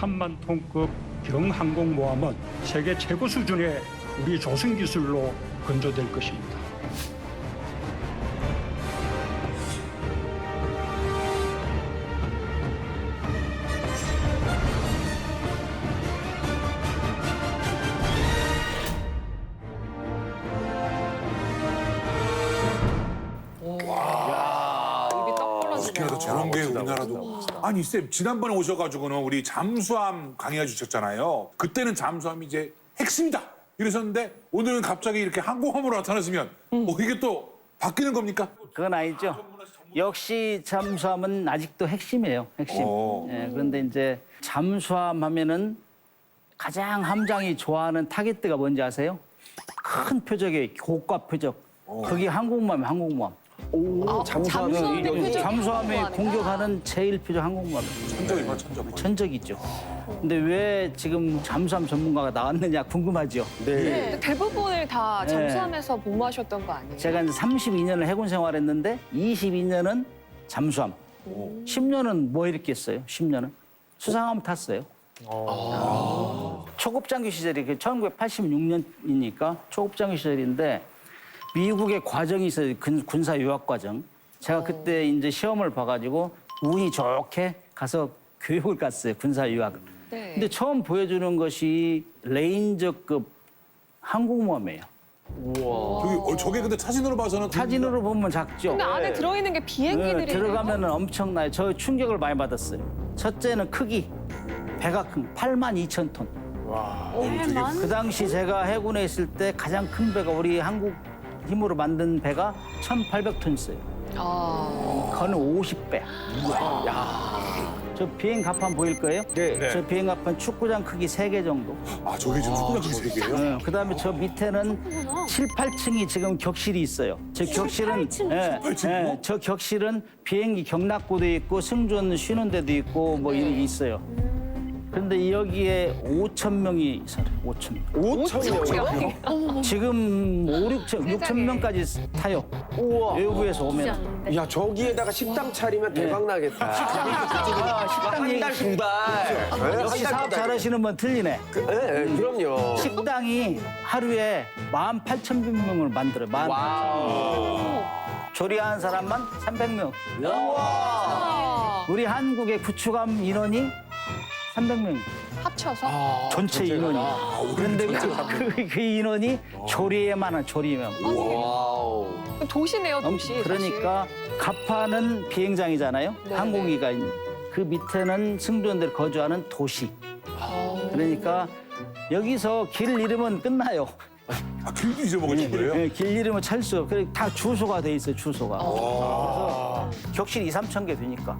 3만 톤급 경항공모함은 세계 최고 수준의 우리 조선 기술로 건조될 것입니다. 그래도 저런 게 우리나라도. 아니 쌤 지난번에 오셔가지고는 우리 잠수함 강의해 주셨잖아요. 그때는 잠수함이 이제 핵심이다 이러셨는데 오늘은 갑자기 이렇게 항공함으로 나타났으면 이게 또 바뀌는 겁니까? 그건 아니죠. 역시 잠수함은 아직도 핵심이에요. 핵심. 예, 그런데 이제 잠수함 하면은 가장 함장이 좋아하는 타겟대가 뭔지 아세요? 큰 표적의 고가 표적. 그게 항공모함이에요. 항공모함. 잠수함이 공격하는 제일 표적 항공모함이에요. 천적이구나 천적. 천적이죠. 근데 왜 지금 잠수함 전문가가 나왔느냐 궁금하죠? 네. 대부분을 다 잠수함에서 복무하셨던 거 아니에요? 제가 이제 32년을 해군 생활했는데 22년은 잠수함, 10년은 뭐 했겠어요? 10년은 수상함 탔어요. 초급장교 시절이 1986년이니까 초급장교 시절인데 미국의 과정이 있어요. 군사 유학 과정. 제가 그때 이제 시험을 봐가지고 운이 좋게 가서 교육을 갔어요. 군사 유학을. 네. 근데 처음 보여주는 것이 레인저급 항공모함이에요. 저게 근데 사진으로 봐서는 사진으로 보면 작죠. 근데 안에 들어있는 게 비행기들이에요? 들어가면 엄청나요. 저 충격을 많이 받았어요. 첫째는 크기. 배가 큰 82,000톤. 그 당시 제가 해군에 있을 때 가장 큰 배가 우리 한국 힘으로 만든 배가 1,800톤 있어요. 그거는 50배. 저 비행 갑판 보일 거예요? 네. 저 비행 갑판 축구장 크기 3개 정도. 아 저게 지금 축구장 세 개예요? 그다음에 저 밑에는 7, 8층이 지금 격실이 있어요. 저 격실은 저 격실은 비행기 경납고도 있고 승조원 쉬는 데도 있고 뭐 이런 게 있어요. 그런데 여기에 5,000명이 살아요. 5,000명. 5,000명이요? 지금 6천 명까지 타요. 우와. 외부에서 오면. 야, 저기에다가 식당 차리면 대박 나겠다. 식당 한 달, 두 달. 역시 사업 잘하시는 분 틀리네. 그럼요. 식당이 하루에 18,000명을 만들어요. 18,000명. 와우. 조리하는 사람만 300명. 우와. 우리 한국의 구축함 인원이 300명. 합쳐서? 전체 인원이. 그런데 그 인원이 조리에만 한 조리에만. 와우. 도시네요, 도시. 그러니까 갑판은 비행장이잖아요. 네, 항공기가 그 밑에는 승조원들이 거주하는 도시. 그러니까 여기서 길 잃으면 끝나요. 아 길도 잊어먹으신 거예요? 네, 길 잃으면 찰수. 그래 다 주소가 돼 있어요. 주소가. 그래서 격실 2, 3천 개 되니까.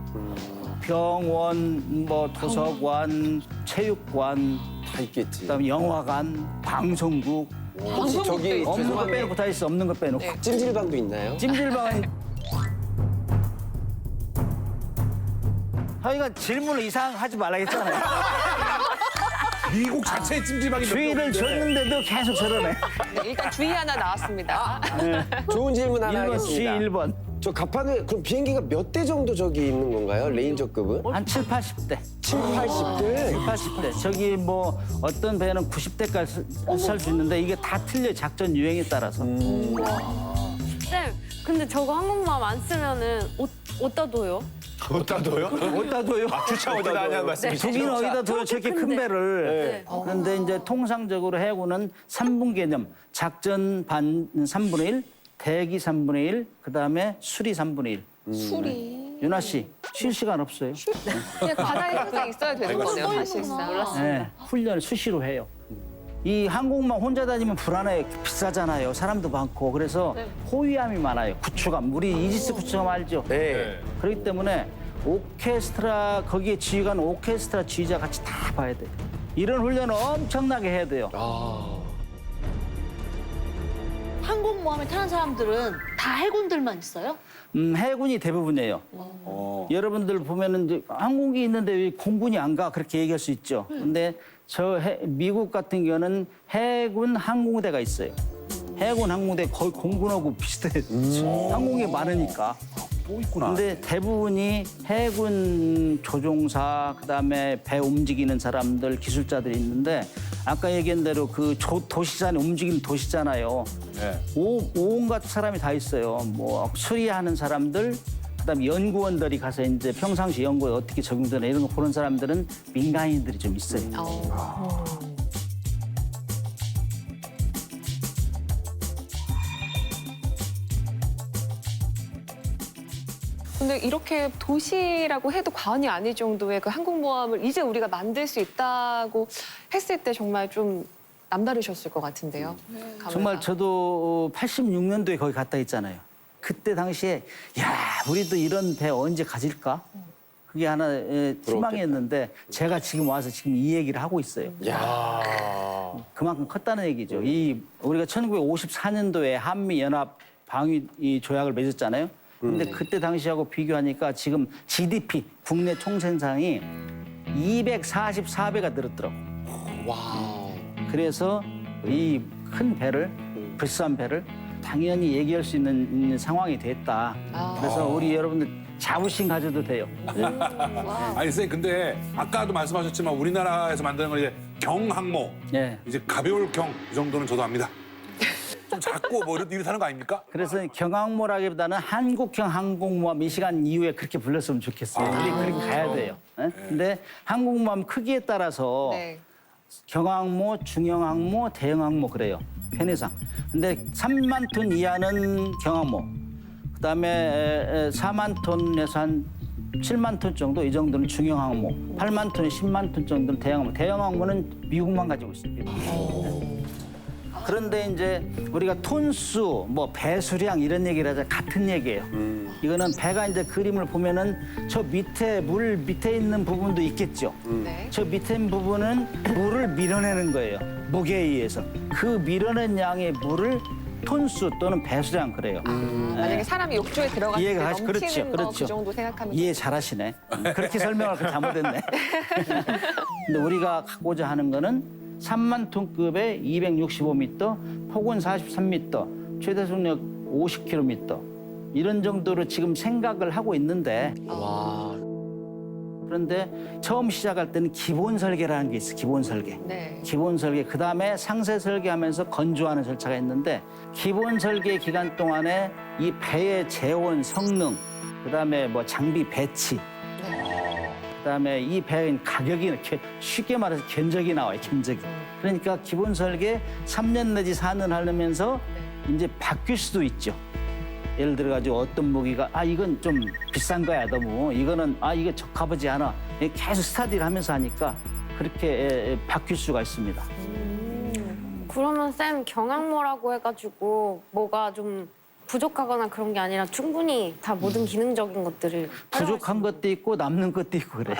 병원, 뭐 도서관, 체육관, 다 있겠지. 그다음에 영화관, 방송국. 혹시 저기 없는 거 죄송한데 빼놓고 다 있어. 없는 거 빼놓고. 네. 찜질방도 있나요? 찜질방은 저희가 질문을 이상하지 말라 했잖아요. 미국 자체의 찜질방이 주의를 줬는데도 계속 저러네. 네, 일단 주의 하나 나왔습니다. 좋은 질문 하나 1번 주의 하겠습니다. 1번. 저 갑판에 그럼 비행기가 몇 대 정도 저기 있는 건가요? 레인저급은? 한 7, 80대. 7, 80대? 80대. 저기 뭐 어떤 배는 90대까지 살 수 있는데 이게 다 틀려요. 작전 유행에 따라서. 쌤, 근데 저거 항공모함 안 쓰면은 어디다 둬요? 어디다 둬요? 주차 어디다 하냐는 말씀이시죠? 저기는 어디다 둬요? 저렇게 큰 큰데. 배를. 그런데 이제 통상적으로 해군은 3분 개념. 작전 반 3분의 1, 대기 3분의 1, 그다음에 수리 3분의 1. 술이. 윤아 씨, 쉴 시간 없어요. 그냥 바다에 항상 있어야 되는 거네요, 사실상. 네, 훈련을 수시로 해요. 이 항공모함 혼자 다니면 불안해요. 비싸잖아요. 사람도 많고. 그래서 호위함이 많아요. 구축함. 우리 이지스 구축함 알죠? 네. 그렇기 때문에 오케스트라, 거기에 지휘관 오케스트라 지휘자 같이 다 봐야 돼요. 이런 훈련을 엄청나게 해야 돼요. 항공모함에 타는 사람들은 다 해군들만 있어요? 해군이 대부분이에요. 여러분들 보면은 이제 항공기 있는데 왜 공군이 안 가? 그렇게 얘기할 수 있죠. 근데 미국 같은 경우는 해군 항공대가 있어요. 해군 항공대 거의 공군하고 비슷해요. 항공기 많으니까. 또 있구나. 근데 대부분이 해군 조종사, 그다음에 배 움직이는 사람들, 기술자들이 있는데 아까 얘기한 대로 그 도시잖아요. 움직이는 도시잖아요. 네. 온갖 사람이 다 있어요. 뭐 수리하는 사람들, 그다음에 연구원들이 가서 이제 평상시 연구에 어떻게 적용되나 이런 거 보는 사람들은 민간인들이 좀 있어요. 근데 이렇게 도시라고 해도 과언이 아닐 정도의 그 항공모함을 이제 우리가 만들 수 있다고 했을 때 정말 좀 남다르셨을 것 같은데요. 감회가. 정말 저도 86년도에 거기 갔다 있잖아요. 그때 당시에 야 우리도 이런 배 언제 가질까? 그게 하나의 희망이었는데 제가 지금 와서 지금 이 얘기를 하고 있어요. 그만큼 컸다는 얘기죠. 이 우리가 1954년도에 한미 연합 방위 이 조약을 맺었잖아요. 근데 그때 당시하고 비교하니까 지금 GDP 국내 총생산이 244배가 늘었더라고. 그래서 이 큰 배를 비싼 배를 당연히 얘기할 수 있는 상황이 됐다. 그래서 우리 여러분들 자부심 가져도 돼요. 아니 선생님 근데 아까도 말씀하셨지만 우리나라에서 만드는 건 이제 경항모, 네. 이제 가벼울 경 이 정도는 저도 압니다. 좀 작고 뭐 이렇다는 거 아닙니까? 그래서 경항모라기보다는 한국형 항공모함 이 시간 이후에 그렇게 불렀으면 좋겠어요. 우리 그렇게 가야 돼요. 예? 근데 항공모함 크기에 따라서 네. 경항모, 중형항모, 대형항모 그래요. 편의상. 근데 3만 톤 이하는 경항모. 그다음에 4만 톤에서 한 7만 톤 정도 이 정도는 중형항모. 8만 톤에 10만 톤 정도는 대형항모. 대형항모는 미국만 가지고 있습니다. 그런데 이제 우리가 톤수, 뭐 배수량 이런 얘기를 하자 같은 얘기예요. 이거는 배가 이제 그림을 보면은 저 밑에 물 밑에 있는 부분도 있겠죠. 네. 저 밑에 있는 부분은 물을 밀어내는 거예요. 무게에 의해서. 그 밀어낸 양의 물을 톤수 또는 배수량 그래요. 만약에 사람이 욕조에 들어갔을 때 이해가 가시- 넘치는 그렇죠, 거 그 그렇죠. 정도 생각하면 이해 잘하시네. 그렇게 설명할 거 잘못했네. 근데 우리가 갖고자 하는 거는 3만 톤급의 265m, 폭은 43m, 최대 속력 50km 이런 정도로 지금 생각을 하고 있는데 그런데 처음 시작할 때는 기본 설계라는 게 있어. 기본 설계. 네. 기본 설계, 그 다음에 상세 설계하면서 건조하는 절차가 있는데 기본 설계 기간 동안에 이 배의 재원, 성능, 그 다음에 뭐 장비 배치, 그 다음에 이 배의 가격이 이렇게 쉽게 말해서 견적이 나와요, 견적이. 그러니까 기본 설계 3년 내지 4년 하려면서 이제 바뀔 수도 있죠. 예를 들어가지고 어떤 무기가 이건 좀 비싼 거야 너무 이거는 이거 적합하지 않아 계속 스타디를 하면서 하니까 그렇게 바뀔 수가 있습니다. 그러면 쌤 경항모라고 해가지고 뭐가 좀 부족하거나 그런 게 아니라 충분히 다 모든 기능적인 것들을 부족한 것도 있고 남는 것도 있고 그래.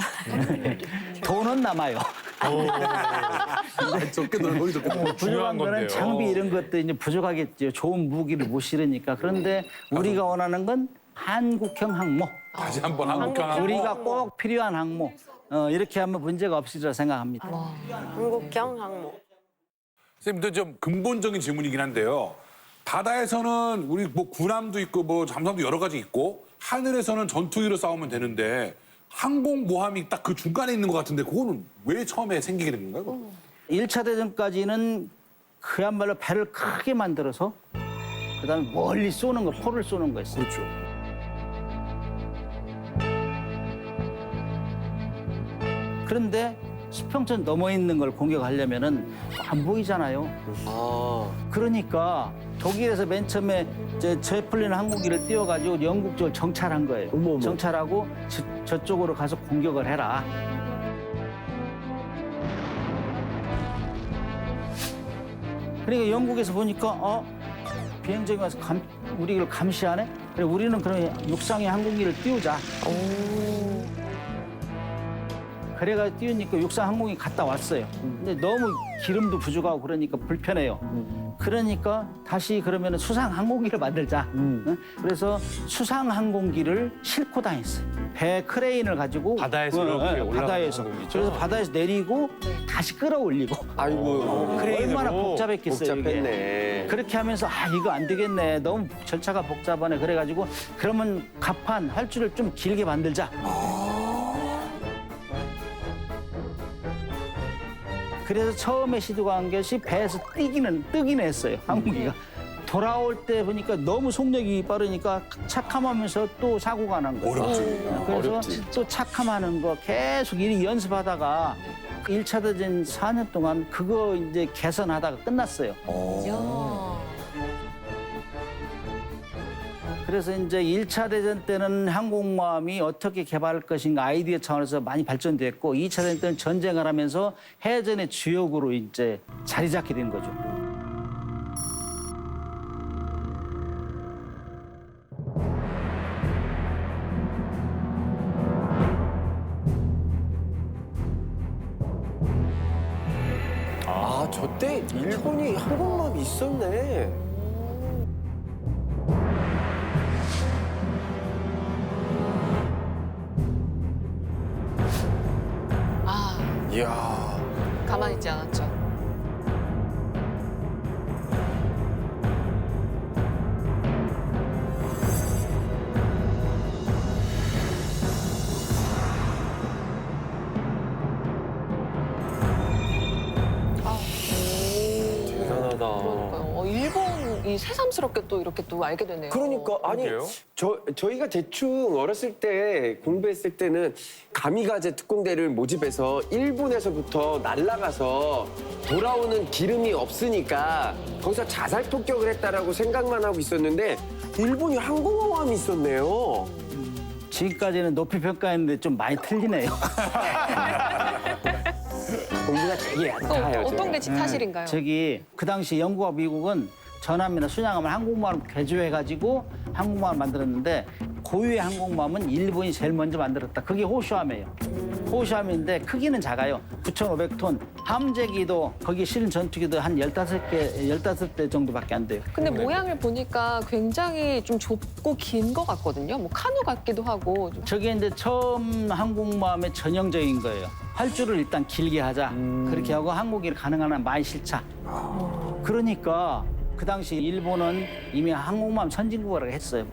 돈은 남아요. 적게 놀고 적게 놀고. 부족한 거는 장비 이런 것도 이제 부족하겠죠. 좋은 무기를 못 실으니까. 그런데 우리가 원하는 건 한국형 항모. 다시 한번 한국형 우리가 꼭 필요한 항모. 이렇게 하면 문제가 없으리라 생각합니다. 한국형 항모. 선생님도 좀 근본적인 질문이긴 한데요. 바다에서는 우리 뭐 군함도 있고 뭐 잠수함도 여러 가지 있고 하늘에서는 전투기로 싸우면 되는데 항공모함이 딱 그 중간에 있는 것 같은데 그거는 왜 처음에 생기게 된 건가요? 1차 대전까지는 그야말로 배를 크게 만들어서 그다음에 멀리 쏘는 거, 포를 쏘는 거였어요. 그렇죠. 그런데 수평선 넘어 있는 걸 공격하려면은 안 보이잖아요. 그러니까 독일에서 맨 처음에 제플린 항공기를 띄워가지고 영국 쪽을 정찰한 거예요. 정찰하고 저쪽으로 가서 공격을 해라. 그러니까 영국에서 보니까 비행정이 와서 우리를 감시하네. 그래 우리는 그럼 육상에 항공기를 띄우자. 그래가 띄우니까 육상 항공이 갔다 왔어요. 근데 너무 기름도 부족하고 그러니까 불편해요. 그러니까 다시 그러면 수상 항공기를 만들자. 응? 그래서 수상 항공기를 싣고 다녔어요. 배 크레인을 가지고 바다에서 이렇게 올라가는 바다에서. 항공기죠? 그래서 바다에서 내리고 다시 끌어올리고. 아이고 얼마나 복잡했겠어요. 이게. 복잡했네. 그렇게 하면서 아 이거 안 되겠네. 너무 절차가 복잡하네. 그래가지고 그러면 갑판 활주를 좀 길게 만들자. 그래서 처음에 시도가 한 것이 배에서 뜨기는 했어요. 항공기가. 돌아올 때 보니까 너무 속력이 빠르니까 착함하면서 또 사고가 난 거예요. 어렵지. 그래서 또 착함하는 거 계속 이 연습하다가 1차 대전 4년 동안 그거 이제 개선하다가 끝났어요. 그래서 이제 1차 대전 때는 항공모함이 어떻게 개발할 것인가 아이디어 차원에서 많이 발전됐고 2차 대전 때는 전쟁을 하면서 해전의 주역으로 이제 자리 잡게 된 거죠. 아, 저 때 일본이 항공모함이 있었네. 아, 이야. 가만히 있지 않았죠. 대단하다. 그러니까요. 일본이 새삼스럽게 또 이렇게 또 알게 되네요. 그러니까 아니 그러게요. 저희가 대충 어렸을 때 공부했을 때는 가미가제 특공대를 모집해서 일본에서부터 날아가서 돌아오는 기름이 없으니까 거기서 자살 폭격을 했다라고 생각만 하고 있었는데 일본이 항공모함이 있었네요. 지금까지는 높이 평가했는데 좀 많이 틀리네요. 공부가 되게 얕아요. 어떤 게 제가. 사실인가요? 저기 그 당시 영국과 미국은 전함이나 순양함을 항공모함을 개조해가지고 항공모함을 만들었는데 고유의 항공모함은 일본이 제일 먼저 만들었다. 그게 호슈함이에요. 호슈함인데 크기는 작아요. 9,500톤. 함재기도 거기 실은 전투기도 한 15대 정도밖에 안 돼요. 근데 모양을 보니까 굉장히 좀 좁고 긴 것 같거든요. 뭐 카누 같기도 하고. 좀. 저게 이제 처음 항공모함의 전형적인 거예요. 활주를 일단 길게 하자. 그렇게 하고 항공기를 가능한 한 많이 실자. 그러니까 그 당시 일본은 이미 항공모함 선진국이라고 했어요.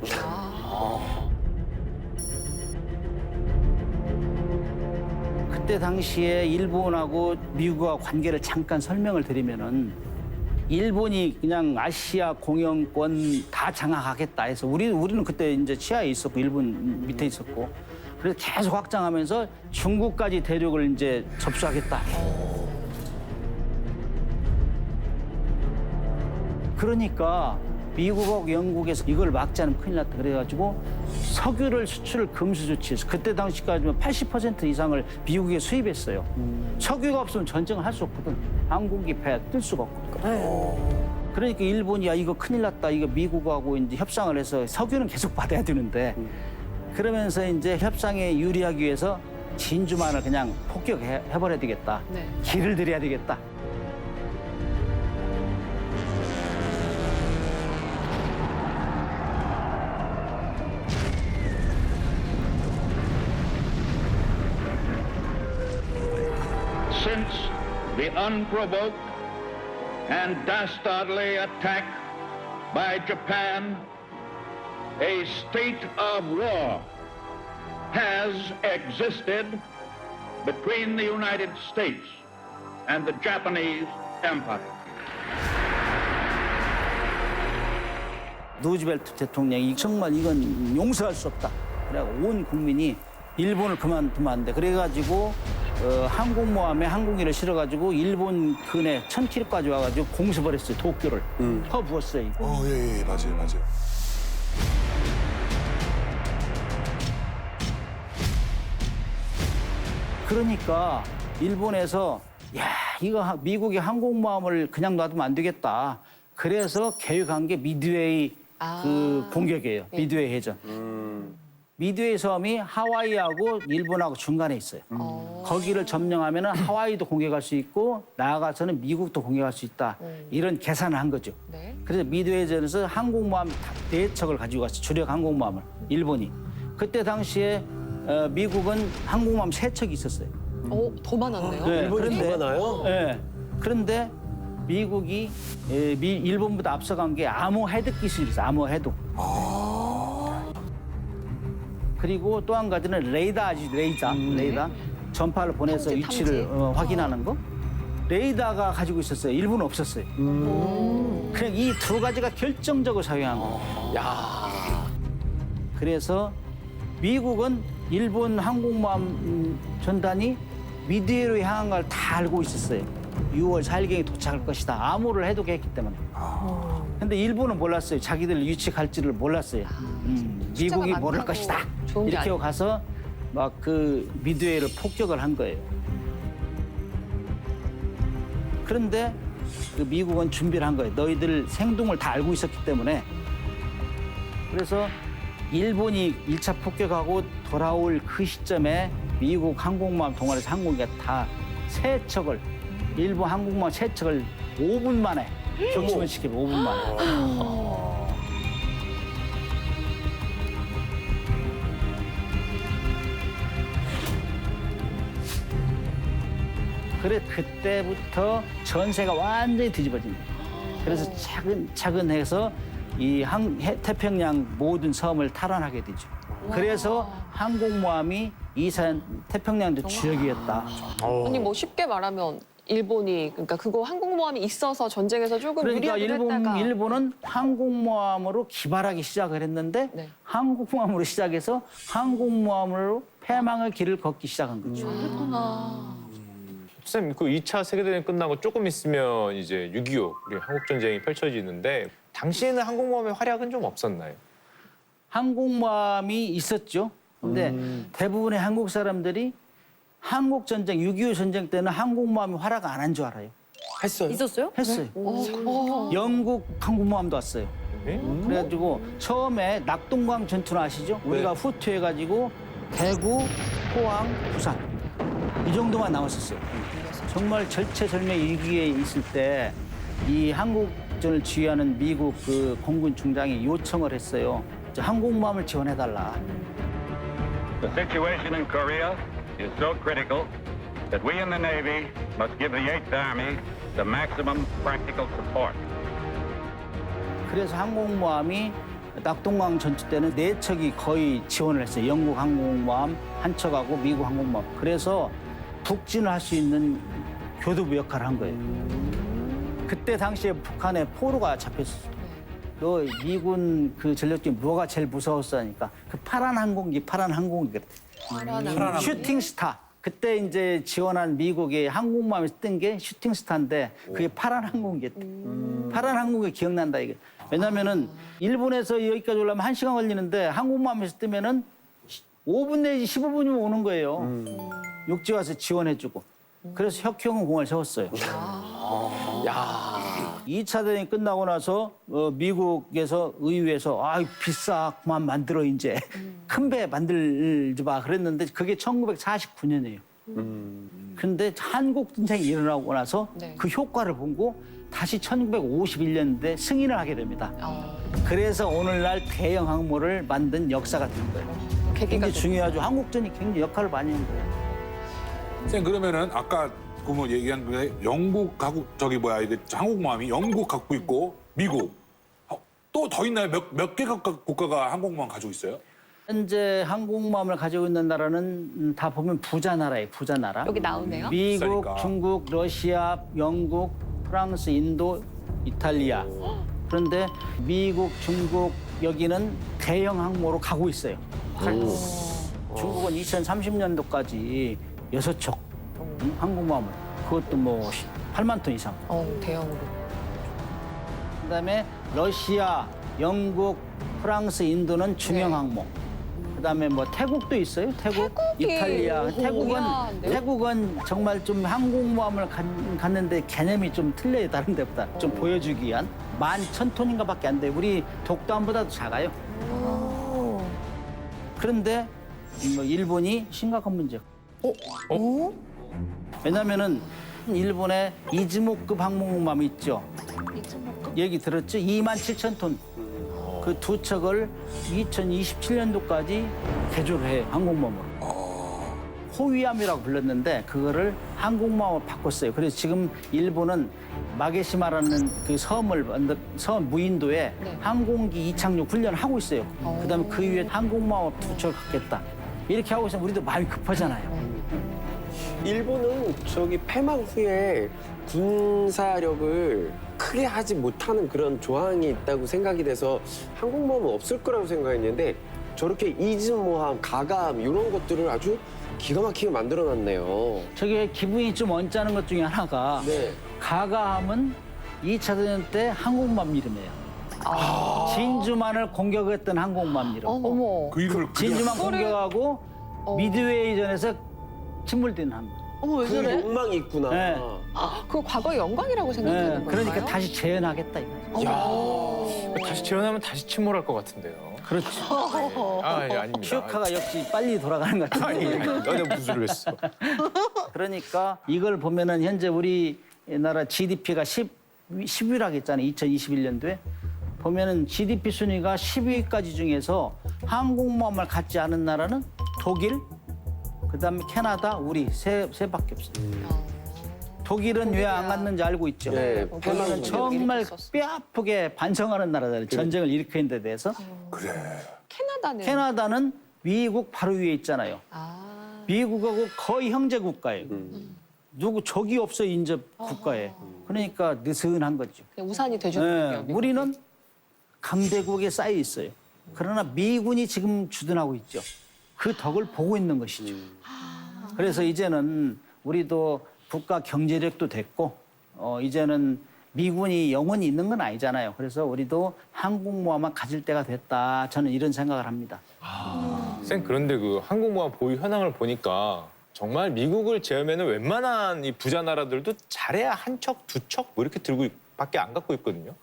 그때 당시에 일본하고 미국과 관계를 잠깐 설명을 드리면은 일본이 그냥 아시아 공영권 다 장악하겠다 해서 우리는 그때 이제 치하에 있었고 일본 밑에 있었고 그래서 계속 확장하면서 중국까지 대륙을 이제 접수하겠다. 그러니까 미국하고 영국에서 이걸 막지 않으면 큰일 났다 그래가지고 석유를 수출을 금수 조치해서 그때 당시까지는 80% 이상을 미국에 수입했어요. 석유가 없으면 전쟁을 할 수 없거든. 항공기 배 뜰 수가 없거든. 그러니까 일본이 야 이거 큰일 났다. 이거 미국하고 이제 협상을 해서 석유는 계속 받아야 되는데 그러면서 이제 협상에 유리하기 위해서 진주만을 그냥 폭격해버려야 되겠다. 네. 길을 들여야 되겠다. Since the unprovoked and dastardly attack by Japan, a state of war has existed between the United States and the Japanese Empire. 루즈벨트 대통령이 정말 이건 용서할 수 없다. 그래 온 국민이 일본을 그만두면 안 돼. 그래가지고 항공모함에 항공기를 실어가지고 일본 근해 1000km까지 와가지고 공습을 했어요. 도쿄를 퍼부었어요. 이거. 예, 맞아요, 맞아요. 그러니까 일본에서 야 이거 미국의 항공모함을 그냥 놔두면 안 되겠다. 그래서 계획한 게 미드웨이 그 공격이에요. 미드웨이 해전. 미드웨이 섬이 하와이하고 일본하고 중간에 있어요. 거기를 점령하면 하와이도 공격할 수 있고 나아가서는 미국도 공격할 수 있다. 이런 계산을 한 거죠. 네. 그래서 미드웨이전에서 항공모함 4척을 가지고 갔어요. 주력 항공모함을, 일본이. 그때 당시에 미국은 항공모함 3척이 있었어요. 더 많았네요. 네, 일본이 더 많아요? 네. 그런데 미국이 일본보다 앞서간 게 암호 해독 기술이 있어요. 암호 해독. 그리고 또 한 가지는 레이더. 전파를 보내서 탐지, 위치를 탐지. 확인하는 거. 레이더가 가지고 있었어요. 일본은 없었어요. 그냥 이 2가지가 결정적으로 작용한 거예요. 그래서 미국은 일본 항공모함 전단이 미드웨이로 향한 걸 다 알고 있었어요. 6월 4일경에 도착할 것이다. 암호를 해독했기 때문에. 근데 일본은 몰랐어요. 자기들 위치 갈지를 몰랐어요. 미국이 숫자가 모를 많다고 것이다. 좋은 게 이렇게 아니에요. 가서 막 그 미드웨이를 폭격을 한 거예요. 그런데 그 미국은 준비를 한 거예요. 너희들 생동을 다 알고 있었기 때문에. 그래서 일본이 1차 폭격하고 돌아올 그 시점에 미국 항공모함 동아리에서 항공기가 다 3척을 일본 항공모함 3척을 5분 만에 격침을 시키고 5분 만에. 그래 그때부터 전세가 완전히 뒤집어진 거예요. 그래서 차근차근 해서 이 태평양 모든 섬을 탈환하게 되죠. 그래서 항공모함이 태평양도 주역이었다. 아니 뭐 쉽게 말하면 일본이 그러니까 그거 항공모함이 있어서 전쟁에서 조금 그러니까 유리하게 했다가 일본은 항공모함으로 기발하기 시작을 했는데 네. 항공모함으로 시작해서 항공모함으로 패망의 길을 걷기 시작한 거죠. 쌤, 그 2차 세계대전이 끝나고 조금 있으면 이제 6.25 우리 한국전쟁이 펼쳐지는데 당시에는 항공모함의 활약은 좀 없었나요? 항공모함이 있었죠. 근데 대부분의 한국 사람들이 한국 전쟁, 6.25 전쟁 때는 항공모함이 활약 안 한 줄 알아요. 했어요? 있었어요? 했어요. 영국 항공모함도 왔어요. 네? 그래가지고 처음에 낙동강 전투는 아시죠? 우리가 후퇴해가지고 대구, 포항, 부산 이 정도만 남았었어요. 정말 절체절명 위기에 있을 때 이 한국전을 지휘하는 미국 그 공군 중장이 요청을 했어요. 항공모함을 지원해달라. The situation in Korea is so critical that we in the Navy must give the 8th Army the maximum practical support. 그래서 항공모함이 낙동강 전투 때는 4척이 거의 지원을 했어요. 영국 항공모함 한 척하고 미국 항공모함. 그래서 북진을 할 수 있는 교두부 역할을 한 거예요. 그때 당시에 북한에 포로가 잡혔어요. 너 미군 그 전력 중에 뭐가 제일 무서웠어 하니까 그 파란 항공기 그랬대. 슈팅 스타. 그때 이제 지원한 미국의 항공모함이 뜬 게 슈팅 스타인데 그게 파란 항공기였대. 파란 항공기 기억난다 이게. 왜냐면은 일본에서 여기까지 올라면 1시간 걸리는데 항공모함에서 뜨면은 5분 내지 15분이면 오는 거예요. 육지 와서 지원해주고. 그래서 혁형공을 세웠어요. 2차 대전이 끝나고 나서 미국에서 의회에서 비싸 그만 만들어 이제 큰 배 만들지 마 그랬는데 그게 1949년이에요. 근데 한국 전쟁이 일어나고 나서 네. 그 효과를 보고 다시 1951년대 승인을 하게 됩니다. 그래서 오늘날 대형 항모를 만든 역사가 된 거예요. 계기가 굉장히 중요하죠. 한국전이 굉장히 역할을 많이 한 거예요. 쌤 그러면은 아까 그 뭐 얘기한 게 영국 하고 이게 항공모함이 영국 갖고 있고 미국 또 더 있나요? 몇 개 국가가 항공모함 가지고 있어요? 현재 항공모함을 가지고 있는 나라는 다 보면 부자 나라예요. 부자 나라. 여기 나오네요. 미국, 비싸니까. 중국, 러시아, 영국, 프랑스, 인도, 이탈리아. 그런데 미국, 중국 여기는 대형 항모로 가고 있어요. 중국은 2030년도까지 6척 항공모함을 그것도 뭐 8만 톤 이상. 대형으로. 그다음에 러시아, 영국, 프랑스, 인도는 중형 네. 항모. 그다음에 뭐 태국도 있어요. 태국, 이탈리아. 우아한데요? 태국은 정말 좀 항공모함을 갔는데 개념이 좀 틀려요. 다른 데보다. 좀 보여주기 위한 11,000톤인가밖에 안 돼요. 우리 독도함보다도 작아요. 그런데 뭐 일본이 심각한 문제. 왜냐면은 일본에 이즈모급 항공모함 있죠. 얘기 들었죠? 27,000톤. 그 두 척을 2027년도까지 개조를 해요, 항공모함으로. 호위함이라고 불렀는데 그거를 항공모함으로 바꿨어요. 그래서 지금 일본은 마게시마라는 그 섬 무인도에 네. 항공기 이착륙 훈련을 하고 있어요. 그다음에 그 위에 항공모함을 두 척을 갖겠다. 이렇게 하고 있으면 우리도 마음이 급하잖아요. 일본은 저기 패망 후에 군사력을 크게 하지 못하는 그런 조항이 있다고 생각이 돼서 항공모함은 없을 거라고 생각했는데 저렇게 이즈모함, 가감 이런 것들을 아주 기가 막히게 만들어놨네요. 저게 기분이 좀 언짢은 것 중에 하나가 네. 가가함은 2차 대전 때 항공모함 이름이에요. 진주만을 공격했던 항공모함 이름. 어머. 그 이름을 진주만 공격하고 미드웨이전에서 침몰된 함. 어머 왜 그 저래? 욕망이 있구나. 네. 그 과거의 영광이라고 생각하는 건가요? 그러니까 다시 재현하겠다 이거죠. 다시 재현하면 다시 침몰할 것 같은데요. 그렇죠. 아, 예, 아닙니다. 슈카가 역시 빨리 돌아가는 것 아니, 같은데. 아니, 너네 무슨 소리를 했어. 그러니까 이걸 보면은 현재 우리나라 GDP가 10위라고 했잖아요. 2021년도에. 보면은 GDP 순위가 10위까지 중에서 항공모함을 갖지 않은 나라는 독일, 그다음에 캐나다, 우리 세밖에 없어요. 독일은 왜 안 갔는지 알고 있죠? 네, 독일은 정말 뼈아프게 반성하는 나라잖아요. 전쟁을 일으킨 데 대해서. 그래. 캐나다는 캐나다는 미국 바로 위에 있잖아요. 미국하고 거의 형제 국가예요. 누구 적이 없어 인접 국가에. 그러니까 느슨한 거죠. 그냥 우산이 돼주는 네, 거예요. 우리는 강대국에 쌓여 있어요. 그러나 미군이 지금 주둔하고 있죠. 그 덕을 보고 있는 것이죠. 그래서 이제는 우리도 국가 경제력도 됐고 이제는 미군이 영원히 있는 건 아니잖아요. 그래서 우리도 항공모함만 가질 때가 됐다. 저는 이런 생각을 합니다. 쌤, 그런데 그 항공모함 보유 현황을 보니까 정말 미국을 제외하면 웬만한 이 부자 나라들도 잘해야 한 척, 두 척 뭐 이렇게 들고 밖에 안 갖고 있거든요.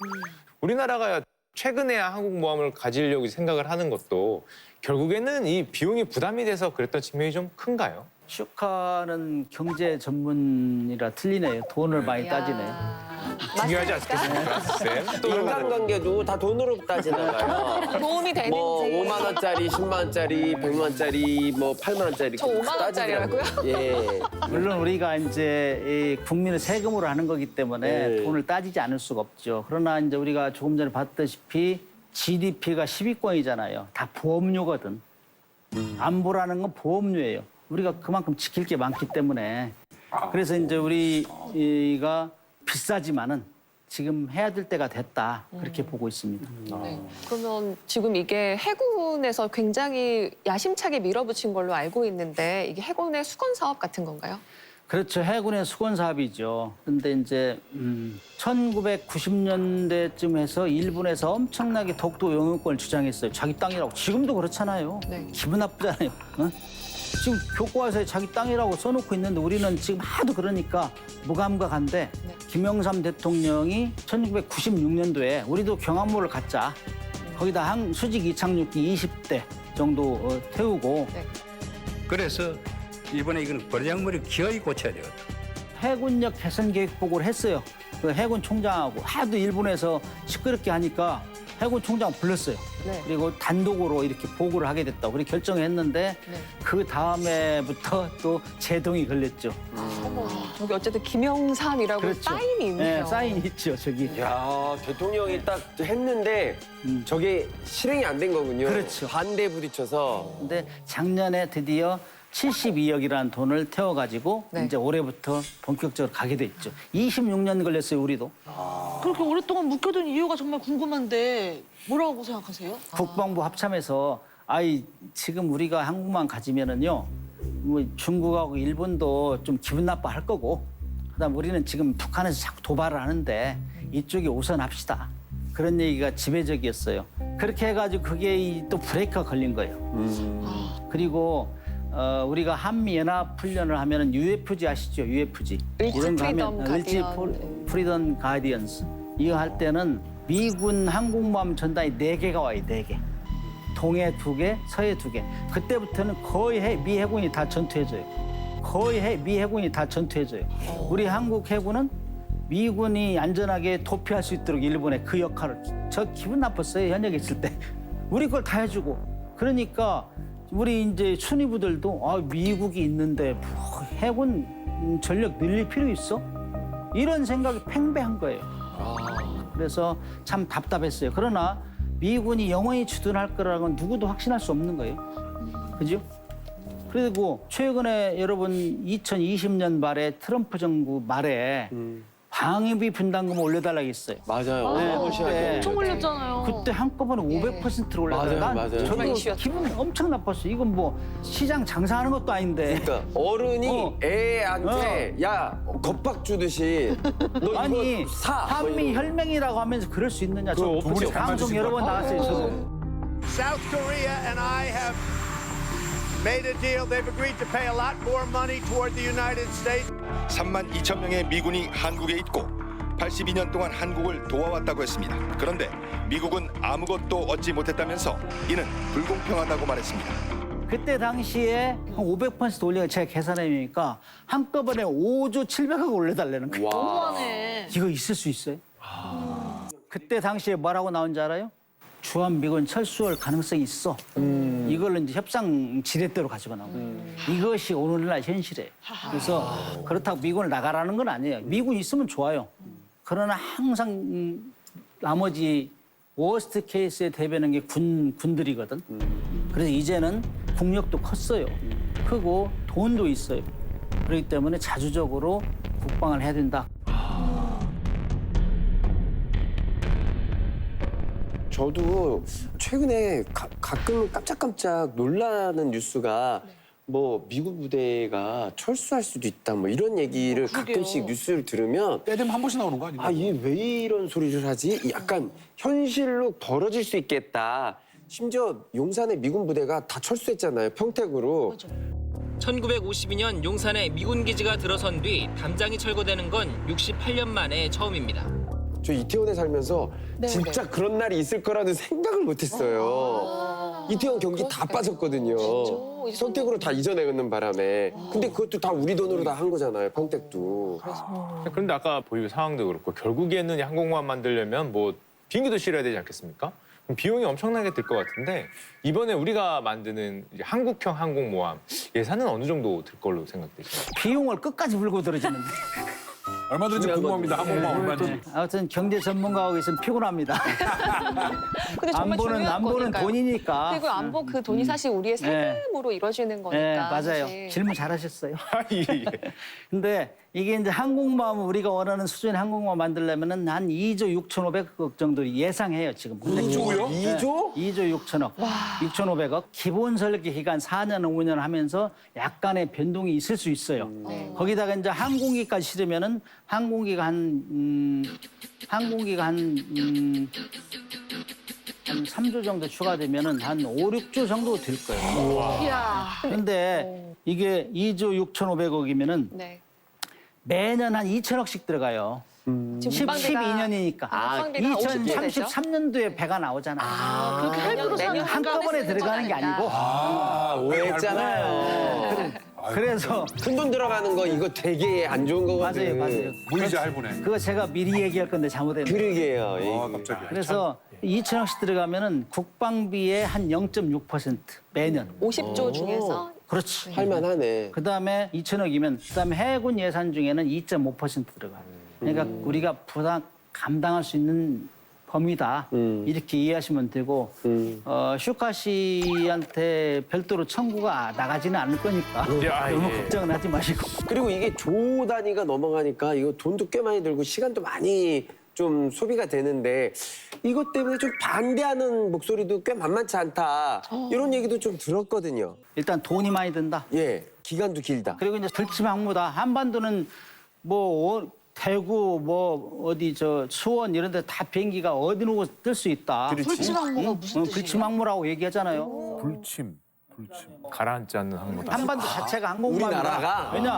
우리나라가 최근에야 항공모함을 가지려고 생각을 하는 것도 결국에는 이 비용이 부담이 돼서 그랬던 측면이 좀 큰가요? 슈카는 경제 전문이라 틀리네요. 돈을 많이 따지네. 중요하지 않겠습니까, 쌤? 또 인간관계도 다 돈으로 따지나 봐요. 도움이 되는지. 뭐 5만 원짜리, 10만 원짜리, 100만 원짜리, 뭐 8만 원짜리. 저 5만 원짜리라고요? 예. 물론 우리가 이제 이 국민의 세금으로 하는 거기 때문에 네. 돈을 따지지 않을 수가 없죠. 그러나 이제 우리가 조금 전에 봤다시피 GDP가 10위권이잖아요. 다 보험료거든. 안보라는 건 보험료예요. 우리가 그만큼 지킬 게 많기 때문에. 그래서 이제 우리가 비싸지만은 지금 해야 될 때가 됐다. 그렇게 보고 있습니다. 네. 그러면 지금 이게 해군에서 굉장히 야심차게 밀어붙인 걸로 알고 있는데 이게 해군의 수건 사업 같은 건가요? 그렇죠. 해군의 수건 사업이죠. 그런데 이제 1990년대쯤 해서 일본에서 엄청나게 독도 영유권을 주장했어요. 자기 땅이라고. 지금도 그렇잖아요. 네. 기분 나쁘잖아요. 어? 지금 교과서에 자기 땅이라고 써놓고 있는데 우리는 지금 하도 그러니까 무감각한데 네. 김영삼 대통령이 1996년도에 우리도 경항모를 갖자. 거기다 수직 이착륙기 20대 정도 태우고 네. 그래서 이번에 이건 버장머리 기어이 고쳐야 되거든. 해군력 개선 계획 보고를 했어요. 그 해군 총장하고 하도 일본에서 시끄럽게 하니까 해군 총장 불렀어요. 네. 그리고 단독으로 이렇게 보고를 하게 됐다고 그렇게 결정했는데 네. 그 다음에부터 또 제동이 걸렸죠. 어머, 저기 어쨌든 김영삼이라고 사인이 있네요. 네, 사인이 있죠, 저기. 야, 대통령이 딱 했는데 저게 실행이 안 된 거군요. 그렇죠. 반대 부딪혀서. 근데 작년에 드디어 72억이라는 돈을 태워가지고 네. 이제 올해부터 본격적으로 가게 됐죠. 26년 걸렸어요, 우리도. 그렇게 오랫동안 묵혀둔 이유가 정말 궁금한데 뭐라고 생각하세요? 국방부 합참에서 지금 우리가 한국만 가지면은요 뭐 중국하고 일본도 좀 기분 나빠할 거고 그다음 우리는 지금 북한에서 자꾸 도발을 하는데 이쪽이 우선합시다 그런 얘기가 지배적이었어요. 그렇게 해가지고 그게 또 브레이크가 걸린 거예요. 그리고 우리가 한미 연합 훈련을 하면은 UFG 아시죠? UFG 을지 프리덤 을지 가디언. 프리덤 가디언스 이거 할 때는 미군 항공모함 전단이 4개가 와요. 4개. 동해 2개, 서해 2개. 그때부터는 거의 미 해군이 다 전투해줘요. 거의 미 해군이 다 전투해줘요. 우리 한국 해군은 미군이 안전하게 도피할 수 있도록 일본의 그 역할을 저 기분 나빴어요. 현역에 있을 때. 우리 걸 다 해주고. 그러니까 우리 이제 순위부들도 아, 미국이 있는데 뭐 해군 전력 늘릴 필요 있어? 이런 생각이 팽배한 거예요. 그래서 참 답답했어요. 그러나 미군이 영원히 주둔할 거라고는 누구도 확신할 수 없는 거예요. 그죠? 그리고 최근에 여러분 2020년 말에 트럼프 정부 말에 방위비 분담금을 올려달라고 했어요. 맞아요. 네, 어마무시하게. 엄청 올렸잖아요. 그때 한꺼번에 500%를 올려달라고. 맞아요, 난 맞아요. 저도 이슈였죠. 기분 엄청 나빴어요. 이건 뭐 시장 장사하는 것도 아닌데. 그러니까 어른이 어. 애한테 야 겁박 주듯이 너 아니 이거 사. 뭐 한미 이러고. 혈맹이라고 하면서 그럴 수 있느냐. 저 두 분이 잘 방송 맞으신 여러 것 번 나왔어요. 저도. South Korea and I have made a deal. They've agreed to pay a lot more money toward the United States. 3만 2천 명의 미군이 한국에 있고 82년 동안 한국을 도와왔다고 했습니다. 그런데 미국은 아무것도 얻지 못했다면서 이는 불공평하다고 말했습니다. 그때 당시에 한 500% 올려 제가 계산해보니까 한꺼번에 5조 700억 올려달라는 거예요. 너무하네. 이거 있을 수 있어요? 그때 당시에 뭐라고 나온지 알아요? 주한미군 철수할 가능성이 있어. 이걸로 이제 협상 지렛대로 가지고 나오고 이것이 오늘날 현실이에요. 그래서 그렇다고 미군을 나가라는 건 아니에요. 미군 있으면 좋아요. 그러나 항상 나머지 워스트 케이스에 대비하는 게 군들이거든. 그래서 이제는 국력도 컸어요. 크고 돈도 있어요. 그렇기 때문에 자주적으로 국방을 해야 된다. 저도 최근에 가끔 깜짝깜짝 놀라는 뉴스가 뭐 미국 부대가 철수할 수도 있다 뭐 이런 얘기를 가끔씩 뉴스를 들으면 때 되면 한 번씩 나오는 거 아닌가? 아, 얘 왜 이런 소리를 하지? 약간 현실로 벌어질 수 있겠다. 심지어 용산의 미군 부대가 다 철수했잖아요. 평택으로. 1952년 용산에 미군 기지가 들어선 뒤 담장이 철거되는 건 68년 만에 처음입니다. 저 이태원에 살면서 진짜 그런 날이 있을 거라는 생각을 못 했어요. 이태원 경기 다 빠졌거든요. 평택으로 다 이전해가는 바람에. 근데 그것도 다 우리 돈으로 다 한 거잖아요. 평택도. 그런데 아까 보유 상황도 그렇고 결국에는 항공모함 만들려면 뭐 비행기도 실어야 되지 않겠습니까? 그럼 비용이 엄청나게 들 것 같은데 이번에 우리가 만드는 이제 한국형 항공모함 예산은 어느 정도 들 걸로 생각되시나요? 비용을 끝까지 물고 들어지는데. 얼마 들지 궁금합니다. 한 번만 얼마인지. 아무튼 경제 전문가하고 있으면 피곤합니다. 근데 정말 중요한 안보는 거니까요. 돈이니까. 그리고 안보 그 돈이 사실 우리의 세금으로 이루어지는 거니까. 네, 맞아요. 사실. 질문 잘하셨어요. 예. 근데 이게 이제 항공모함 우리가 원하는 수준의 항공모함 만들려면은 한 2조 6,500억 정도 예상해요 지금. 2조요? 2조? 2조 6천억, 6,500억. 기본 설계 기간 4년, 5년 하면서 약간의 변동이 있을 수 있어요. 거기다가 이제 항공기까지 실으면은 항공기가 한 3조 정도 추가되면은 한 5, 6조 정도 될 거예요. 그런데 이게 2조 6,500억이면은 네. 매년 한 2천억씩 들어가요. 지금 12년이니까. 국방비가 2033년도에 배가 나오잖아. 그렇게 할부로 사는 한꺼번에 들어가는 게 아니고. 오해했잖아요. 그래서 큰 돈 들어가는 거 이거 되게 안 좋은 거거든. 맞아요. 무이자 할부네. 그거 제가 미리 얘기할 건데 잘못했네. 그러게요. 아, 깜짝이야. 그래서 2천억씩 들어가면은 국방비의 한 0.6% 매년. 50조 중에서 그렇지. 할만하네. 그다음에 2천억이면 그다음에 해군 예산 중에는 2.5% 들어가요. 그러니까 우리가 부담 감당할 수 있는 범위다. 이렇게 이해하시면 되고 슈카 씨한테 별도로 청구가 나가지는 않을 거니까 너무 걱정은 하지 마시고. 그리고 이게 조 단위가 넘어가니까 이거 돈도 꽤 많이 들고 시간도 많이 좀 소비가 되는데 이것 때문에 좀 반대하는 목소리도 꽤 만만치 않다. 이런 얘기도 좀 들었거든요. 일단 돈이 많이 든다. 예, 기간도 길다. 그리고 이제 불침항무다. 한반도는 뭐 대구 뭐 어디 저 수원 이런 데 다 비행기가 어디로 뜰 수 있다. 불침항모가 무슨 뜻이에요? 불침항무라고 얘기하잖아요. 불침. 가라앉지 않는 항모다. 한반도 자체가 항공모함이다. 우리나라가? 왜냐?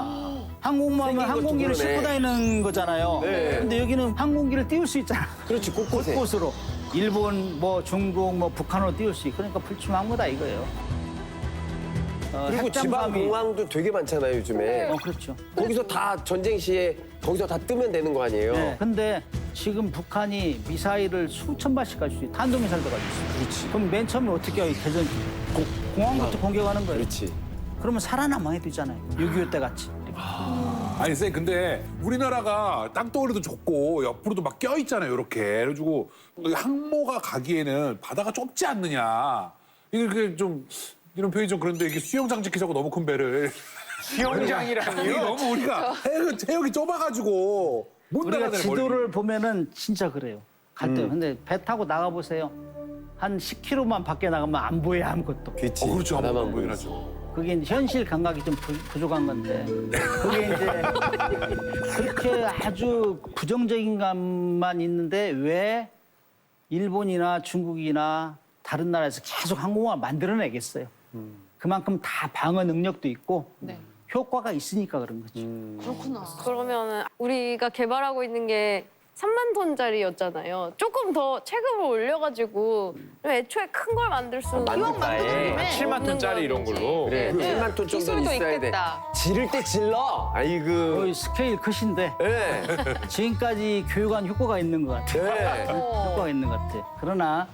항공모함은 생긴 것도 항공기를 그러네. 싣고 다니는 거잖아요. 네. 근데 여기는 항공기를 띄울 수 있잖아. 그렇지, 곳곳에. 곳곳으로. 일본, 뭐 중국, 뭐 북한으로 띄울 수 있고 그러니까 불충한 거다 이거예요. 그리고 지방 공항도 되게 많잖아요, 요즘에. 그렇죠. 거기서 다 전쟁 시에 거기서 다 뜨면 되는 거 아니에요? 네. 근데 지금 북한이 미사일을 수천 발씩 가지고 있어요. 탄도미사일도 가지고 있어요. 그렇지. 그럼 맨 처음에 어떻게 해요? 대전 공항부터 공격하는 거예요. 그렇지. 그러면 살아남아야 되잖아요. 6.25 때 같이. 아니 쌤 근데 우리나라가 땅덩어리도 좁고 옆으로도 막 껴있잖아요 이렇게. 그래가지고 항모가 가기에는 바다가 좁지 않느냐. 이게 좀 이런 표현이 좀 그런데 이게 수영장 지키자고 너무 큰 배를. 수영장이라니요? 이게 너무 우리가 해역이 좁아가지고 못 우리가 나가잖아요. 지도를 멀리. 보면은 진짜 그래요. 갈 때. 근데 배 타고 나가 보세요. 한 10km만 밖에 나가면 안 보여요 아무것도. 그렇지. 그렇죠. 바다만 한번 보이긴 보이지. 하죠. 그게 이제 현실 감각이 좀 부족한 건데 그게 이제 그렇게 아주 부정적인 감만 있는데 왜 일본이나 중국이나 다른 나라에서 계속 항공모함 만들어내겠어요. 그만큼 다 방어 능력도 있고 네. 효과가 있으니까 그런 거죠. 그렇구나. 그러면은 우리가 개발하고 있는 게 3만 톤짜리였잖아요. 조금 더 체급을 올려가지고 애초에 큰 걸 만들 수 만들 바에 한 7만 톤짜리 이런 걸로. 그래, 7만 톤 정도 기술도 있어야 있겠다. 돼. 지를 때 질러. 아이고. 거의 스케일 컷인데 네. 지금까지 교육한 효과가 있는 것 같아요. 네. 효과가 있는 것 같아요. 그러나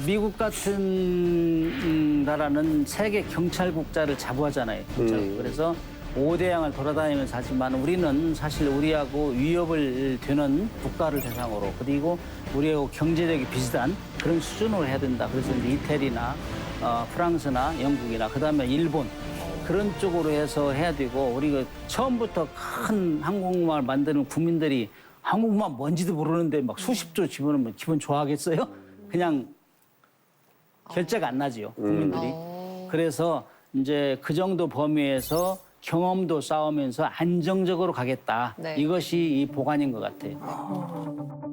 미국 같은 나라는 세계 경찰국자를 자부하잖아요. 그래서 5대양을 돌아다니면서 하지만 우리는 사실 우리하고 위협을 되는 국가를 대상으로 그리고 우리하고 경제력이 비슷한 그런 수준으로 해야 된다. 그래서 이제 이태리나 프랑스나 영국이나 그다음에 일본 그런 쪽으로 해서 해야 되고 우리가 처음부터 큰 항공모함을 만드는 국민들이 항공모함 뭔지도 모르는데 막 수십조 집어넣으면 기분 좋아하겠어요? 그냥 결제가 안 나지요, 국민들이. 그래서 이제 그 정도 범위에서 경험도 쌓으면서 안정적으로 가겠다. 네. 이것이 이 보관인 것 같아요.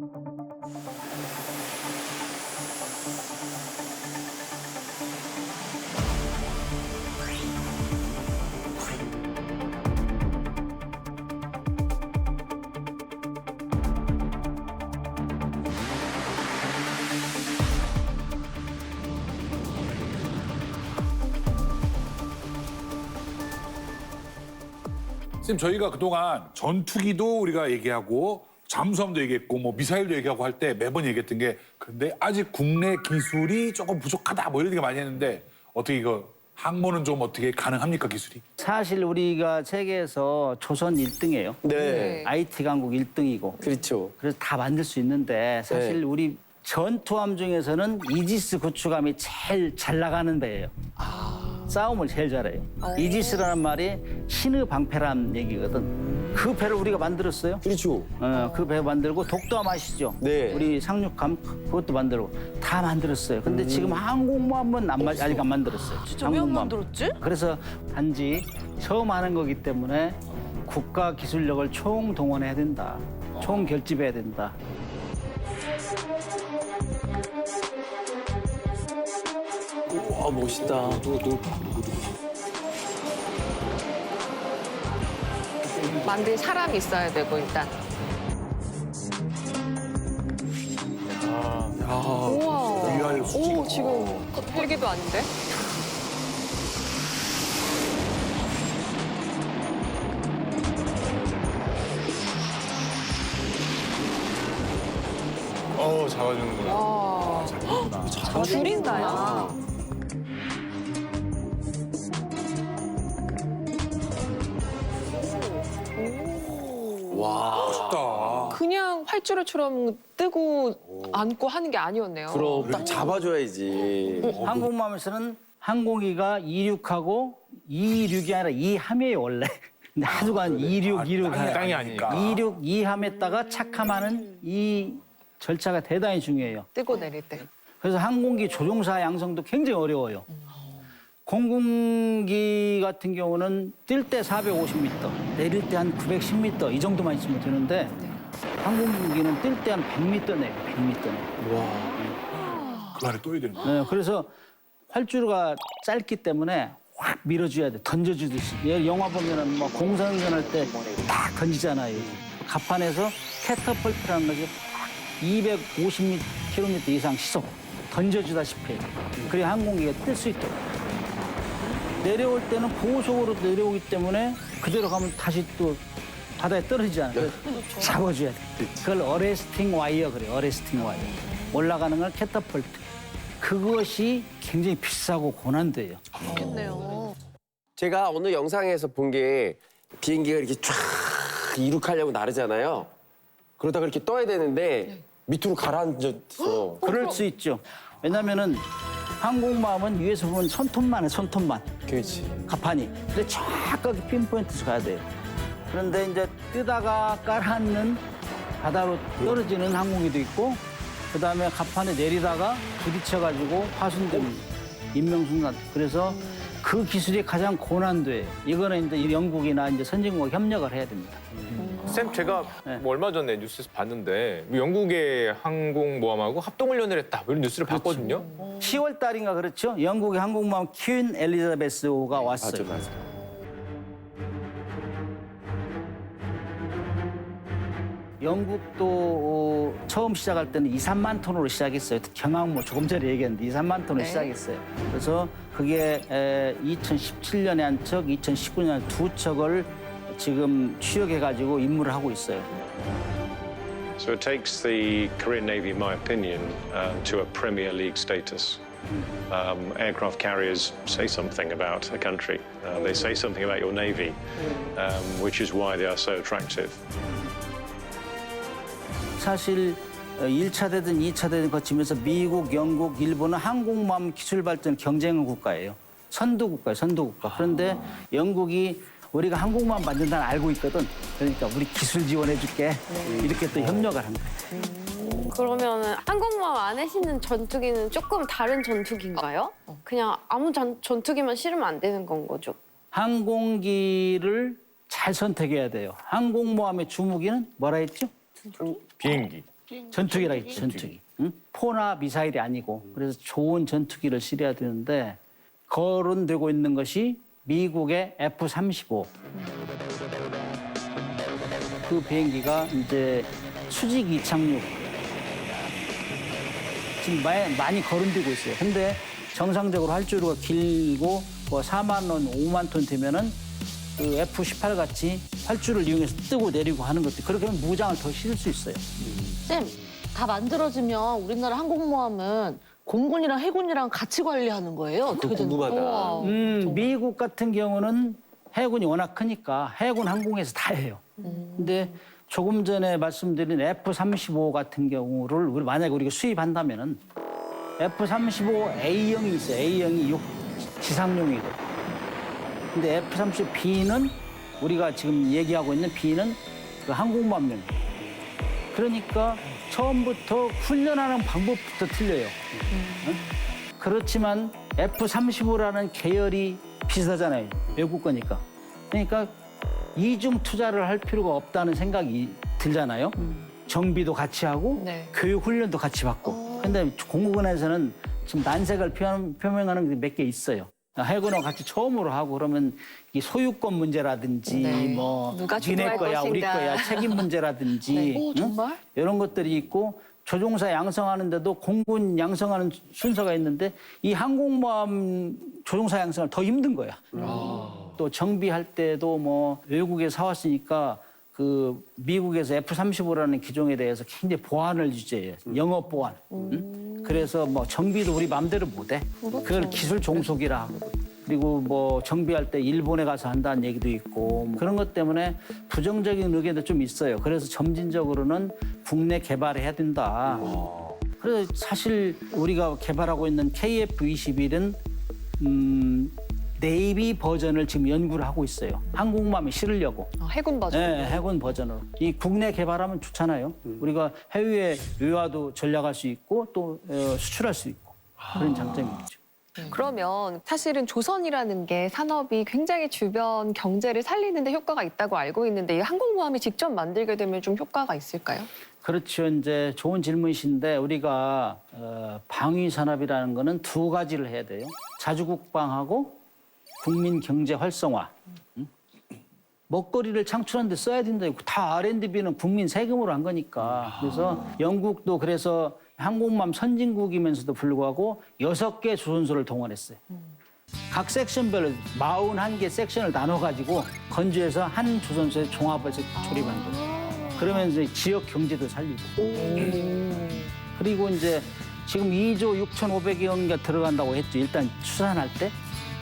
쌤 저희가 그동안 전투기도 우리가 얘기하고 잠수함도 얘기했고 뭐 미사일도 얘기하고 할 때 매번 얘기했던 게 근데 아직 국내 기술이 조금 부족하다 뭐 이런 얘기 많이 했는데 어떻게 이거 항모는 좀 어떻게 가능합니까 기술이? 사실 우리가 세계에서 조선 1등이에요. 네. IT 강국 1등이고. 그렇죠. 그래서 다 만들 수 있는데 사실 네. 우리 전투함 중에서는 이지스 구축함이 제일 잘 나가는 배예요. 싸움을 제일 잘해요. 이지스라는 말이 신의 방패란 얘기거든. 그 배를 우리가 만들었어요. 그렇죠. 그 배 만들고 독도함 아시죠? 네. 우리 상륙함 그것도 만들고 다 만들었어요. 근데 지금 항공모함은 아직 안 만들었어요. 진짜 왜 안 만들었지? 그래서 단지 처음 하는 거기 때문에 국가 기술력을 총동원해야 된다. 총결집해야 된다. 와, 멋있다. 만들 사람이 있어야 되고 일단. 우와. VR 수직. 오 지금 헬기도 아닌데? 잡아주는구나. 와. 줄인다야. 와. 멋있다. 그냥 활주로처럼 뜨고 안고 하는 게 아니었네요. 그럼 딱 잡아줘야지. 항공모함에서는 항공기가 26하고 26이 아니라 2함이에요 원래. 근데 하여간 26 땅이 아니니까. 26 2함에다가 착함하는 이 절차가 대단히 중요해요. 뜨고 내릴 때. 그래서 항공기 조종사 양성도 굉장히 어려워요. 공군기 같은 경우는 뛸 때 450m, 내릴 때 한 910m 이 정도만 있으면 되는데 항공기는 뛸 때 한 100m 내요. 100m 내. 그 안에 떠야 되는 거야. 그래서 활주로가 짧기 때문에 확 밀어줘야 돼. 던져주듯이. 영화 보면은 뭐 공성전 할 때 딱 던지잖아요. 갑판에서 캐터펄트라는 것이 확 250km 이상 시속 던져주다시피 해요. 그래야 항공기가 뜰 수 있도록. 내려올 때는 고속으로 내려오기 때문에 그대로 가면 다시 또 바다에 떨어지잖아요. 잡아줘야 돼. 그걸 어레스팅 와이어 그래요. 어레스팅 와이어. 올라가는 걸 캐터펄트. 그것이 굉장히 비싸고 고난도예요. 좋겠네요. 제가 어느 영상에서 본 게 비행기가 이렇게 쫙 이륙하려고 나르잖아요. 그러다가 이렇게 떠야 되는데 밑으로 가라앉았어. 그럴 수 있죠. 왜냐면은 항공모함은 위에서 보면 손톱만 해, 손톱만. 그렇지. 가판이. 근데 정확하게 핀포인트에서 가야 돼요. 그런데 이제 뜨다가 깔아앉는 바다로 떨어지는 항공기도 있고 그다음에 가판에 내리다가 부딪혀가지고 파손되는 인명순간. 그래서 그 기술이 가장 고난도예요. 이거는 이제 영국이나 이제 선진국과 협력을 해야 됩니다. 쌤, 제가 뭐 얼마 전에 뉴스에서 봤는데 영국의 항공모함하고 합동훈련을 했다 이런 뉴스를 봤거든요. 10월 달인가 그렇죠? 영국의 항공모함 퀸 엘리자베스호가 왔어요. 맞아. 영국도 처음 시작할 때는 2, 3만 톤으로 시작했어요. 경항모 조금 전에 얘기했는데 2, 3만 톤으로 시작했어요. 그래서 그게 2017년에 한 척, 2019년에 두 척을 지금 취역해가지고 임무를 하고 있어요. So it takes the Korean Navy, in my opinion, to a Premier League status. Aircraft carriers say something about a country. They say something about your Navy, which is why they are so attractive. 사실 1차 대전, 2차 대전 거치면서 미국, 영국, 일본은 항공모함 기술 발전 경쟁 국가예요. 선도 국가예요, 선도 국가. 그런데 영국이 우리가 항공모함 만든다는 알고 있거든. 그러니까 우리 기술 지원해줄게. 이렇게 또 협력을 한 거예요. 그러면 항공모함 안에 싣는 전투기는 조금 다른 전투기인가요? 그냥 아무 전투기만 실으면 안 되는 건 거죠? 항공기를 잘 선택해야 돼요. 항공모함의 주무기는 뭐라 했죠? 비행기. 전투기라 했죠, 전투기. 응? 포나 미사일이 아니고. 그래서 좋은 전투기를 실어야 되는데 거론되고 있는 것이 미국의 F-35. 그 비행기가 이제 수직 이착륙. 지금 많이 거론되고 있어요. 근데 정상적으로 활주로가 길고 뭐 4만 원, 5만 톤 되면은 그 F-18 같이 활주를 이용해서 뜨고 내리고 하는 것들. 그렇게 하면 무장을 더 실을 수 있어요. 쌤, 다 만들어지면 우리나라 항공모함은 공군이랑 해군이랑 같이 관리하는 거예요? 어떻게 되는 궁금하다. 미국 같은 경우는 해군이 워낙 크니까 해군 항공에서 다 해요. 근데 조금 전에 말씀드린 F-35 같은 경우를 만약에 우리가 수입한다면은 F-35A형이 있어요. A형이 지상용이거든요. 근데 F-35B는 우리가 지금 얘기하고 있는 B는 그 항공모함용. 그러니까 처음부터 훈련하는 방법부터 틀려요. 응? 그렇지만 F-35라는 계열이 비슷하잖아요. 외국 거니까. 그러니까 이중 투자를 할 필요가 없다는 생각이 들잖아요. 정비도 같이 하고 교육 훈련도 같이 받고. 근데 공군에서는 지금 난색을 표명하는 게 몇 개 있어요. 해군하고 같이 처음으로 하고 그러면 이 소유권 문제라든지 뭐 누가 니네 주도할 거야 우리 것인가. 거야 책임 문제라든지 오, 정말? 이런 것들이 있고 조종사 양성하는데도 공군 양성하는 순서가 있는데 이 항공모함 조종사 양성을 더 힘든 거야. 또 정비할 때도 뭐 외국에 사왔으니까 그 미국에서 F-35라는 기종에 대해서 굉장히 보안을 유지해요. 영업 보안. 응? 그래서 뭐 정비도 우리 마음대로 못 해. 그걸 기술 종속이라 하거든. 그리고 뭐 정비할 때 일본에 가서 한다는 얘기도 있고 뭐 그런 것 때문에 부정적인 의견도 좀 있어요. 그래서 점진적으로는 국내 개발해야 된다. 그래서 사실 우리가 개발하고 있는 KF-21은 네이비 버전을 지금 연구를 하고 있어요. 항공모함에 실으려고. 해군 버전. 네, 해군 버전으로. 이 국내 개발하면 좋잖아요. 우리가 해외 의화도 전략할 수 있고 또 수출할 수 있고 그런 장점이 있죠. 그러면 사실은 조선이라는 게 산업이 굉장히 주변 경제를 살리는 데 효과가 있다고 알고 있는데 이 항공모함이 직접 만들게 되면 좀 효과가 있을까요? 그렇죠. 이제 좋은 질문이신데 우리가 방위 산업이라는 거는 두 가지를 해야 돼요. 자주국방하고 국민 경제 활성화. 먹거리를 창출하는 데 써야 된다. 다 R&D비는 국민 세금으로 한 거니까. 그래서 영국도 그래서 항공모함 선진국이면서도 불구하고 6개 조선소를 동원했어요. 각 섹션별로 41개 섹션을 나눠가지고 건조해서 한 조선소에 종합해서 조립한 거예요. 그러면 이제 지역 경제도 살리고. 그리고 이제 지금 2조 6,500여 원가 들어간다고 했죠. 일단 추산할 때.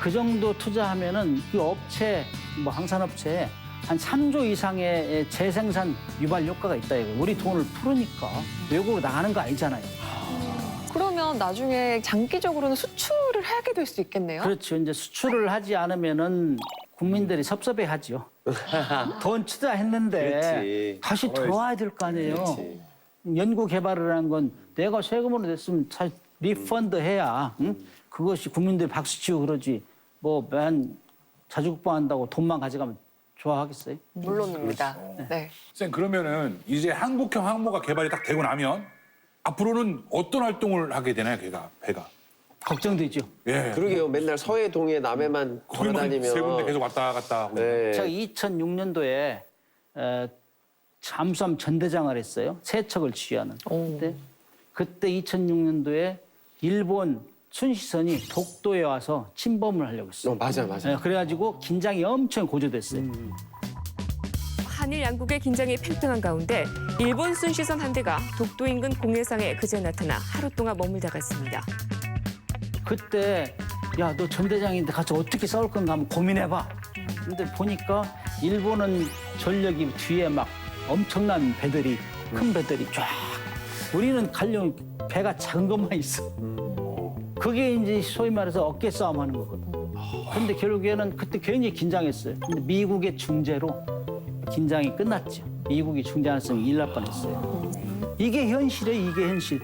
그 정도 투자하면은 그 업체, 뭐 항산업체에 한 3조 이상의 재생산 유발 효과가 있다 이거예요. 우리 돈을 풀으니까 외국으로 나가는 거 아니잖아요. 그러면 나중에 장기적으로는 수출을 하게 될 수 있겠네요. 그렇죠. 이제 수출을 하지 않으면은 국민들이 섭섭해하죠. 돈 투자했는데 그렇지. 다시 들어와야 될 거 아니에요. 그렇지. 연구 개발을 한 건 내가 세금으로 냈으면 다 리펀드 해야 응? 그것이 국민들이 박수치고 그러지. 뭐 맨 자주국방한다고 돈만 가져가면 좋아하겠어요? 물론입니다. 네. 쌤 그러면은 이제 한국형 항모가 개발이 딱 되고 나면 앞으로는 어떤 활동을 하게 되나요, 배가? 걱정되죠. 예. 그러게요. 맨날 서해, 동해, 남해만 거기만 돌아다니면. 세 군데 계속 왔다 갔다 하고. 네. 제가 2006년도에 잠수함 전대장을 했어요. 세척을 지휘하는. 그때 2006년도에 일본 순시선이 독도에 와서 침범을 하려고 했어요. 맞아. 네, 그래가지고 긴장이 엄청 고조됐어요. 한일 양국의 긴장이 팽팽한 가운데 일본 순시선 한 대가 독도 인근 공해상에 그제 나타나 하루 동안 머물다가 있습니다. 그때 야, 너 전대장인데 같이 어떻게 싸울 건가 한번 고민해봐. 근데 보니까 일본은 전력이 뒤에 막 엄청난 배들이, 큰 배들이 쫙. 우리는 가려면 배가 작은 것만 있어. 그게 이제 소위 말해서 어깨 싸움 하는 거거든. 근데 결국에는 그때 굉장히 긴장했어요. 근데 미국의 중재로 긴장이 끝났죠. 미국이 중재했으면 일 날 뻔했어요. 이게 현실이에요, 이게 현실.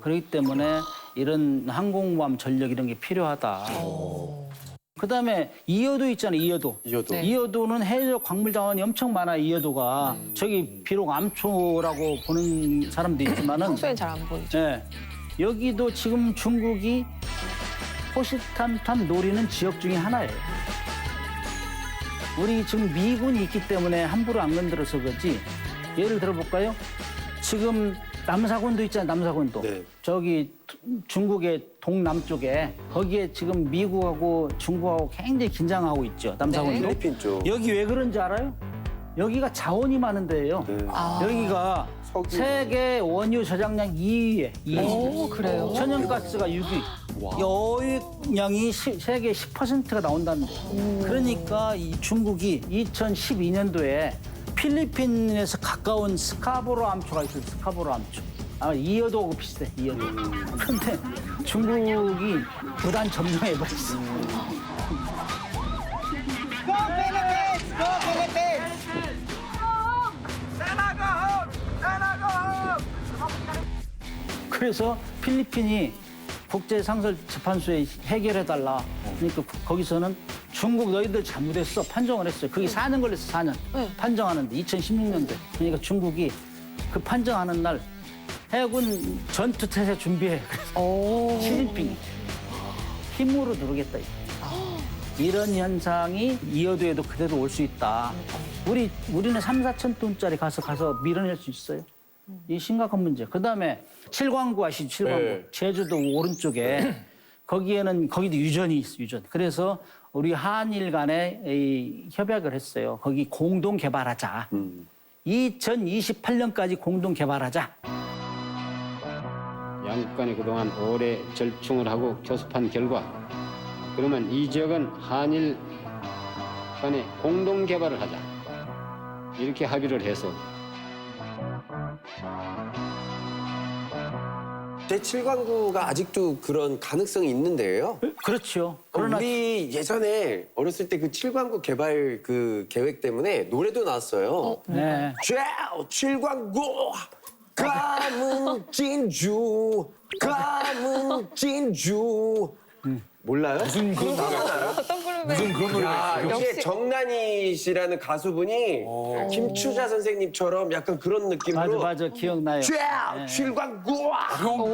그렇기 때문에 이런 항공모함 전력 이런 게 필요하다. 그다음에 이여도 있잖아요, 이여도. 이여도. 이여도는 해적 광물 자원이 엄청 많아요, 이여도가. 저기 비록 암초라고 보는 사람도 있지만은 평소엔 잘 안 보이죠. 네. 여기도 지금 중국이 호시탐탐 노리는 지역 중에 하나예요. 우리 지금 미군이 있기 때문에 함부로 안 건드려서 그렇지. 예를 들어볼까요? 지금 남사군도 있잖아요, 남사군도. 네. 저기 중국의 동남쪽에 거기에 지금 미국하고 중국하고 굉장히 긴장하고 있죠, 남사군도. 필리핀 쪽. 여기 왜 그런지 알아요? 여기가 자원이 많은 데예요. 여기가 세계 원유 저장량 2위에. 오, 그래요? 천연가스가 6위. 여유량이 세계 10%가 나온다는 거예요. 그러니까 이 중국이 2012년도에 필리핀에서 가까운 스카보로 암초가 있어요. 스카보로 암초. 아마 이여도하고 비슷해, 이여도. 근데 중국이 부단 점령해버렸어. 그래서 필리핀이 국제상설재판소에 해결해달라. 그러니까 거기서는 중국 너희들 잘못했어. 판정을 했어요. 그게 4년 걸렸어, 4년. 판정하는데, 2016년도에. 그러니까 중국이 그 판정하는 날 해군 전투태세 준비해. 그래서 시진핑이 힘으로 누르겠다. 이런 현상이 이여도에도 그대로 올 수 있다. 우리는 3, 4천 톤짜리 가서 밀어낼 수 있어요. 이 심각한 문제. 그다음에 칠광구 아시죠? 칠광구. 네. 제주도 오른쪽에 거기도 유전이 있어, 유전. 그래서 우리 한일 간에 이 협약을 했어요. 거기 공동 개발하자. 2028년까지 공동 개발하자. 양국 간에 그동안 오래 절충을 하고 교섭한 결과 그러면 이 지역은 한일 간에 공동 개발을 하자. 이렇게 합의를 해서 제7광구가 아직도 그런 가능성이 있는데요. 그렇죠. 그러나 우리 예전에 어렸을 때 그 7광구 개발 그 계획 때문에 노래도 나왔어요. 네. 7광구 감은 진주 감은 진주 몰라요? 무슨 그런 노래가 알아요? 어떤 그룹에 무슨 그런 노래가 있어요? 이게 정난이 씨라는 가수분이 김추자 선생님처럼 약간 그런 느낌으로 맞아, 기억나요. 네. 7광구 형,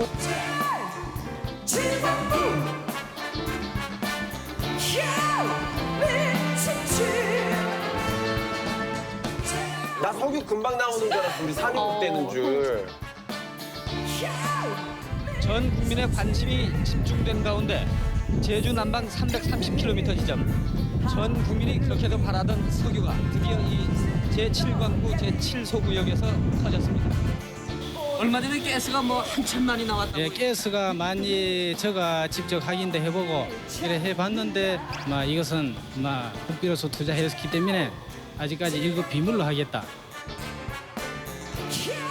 석유 금방 나오는 줄 알았어. 우리 상륙 되는 줄. 전 국민의 관심이 집중된 가운데 제주 남방 330km 지점 전 국민이 그렇게도 바라던 석유가 드디어 이 제7광구 제7소구역에서 터졌습니다. 얼마 전에 가스가 뭐 한천만이 나왔다고. 예, 가스가 많이 제가 직접 확인도 해보고 이래 해봤는데 이것은 국비로서 투자했기 때문에 아직까지 이거 비밀로 하겠다.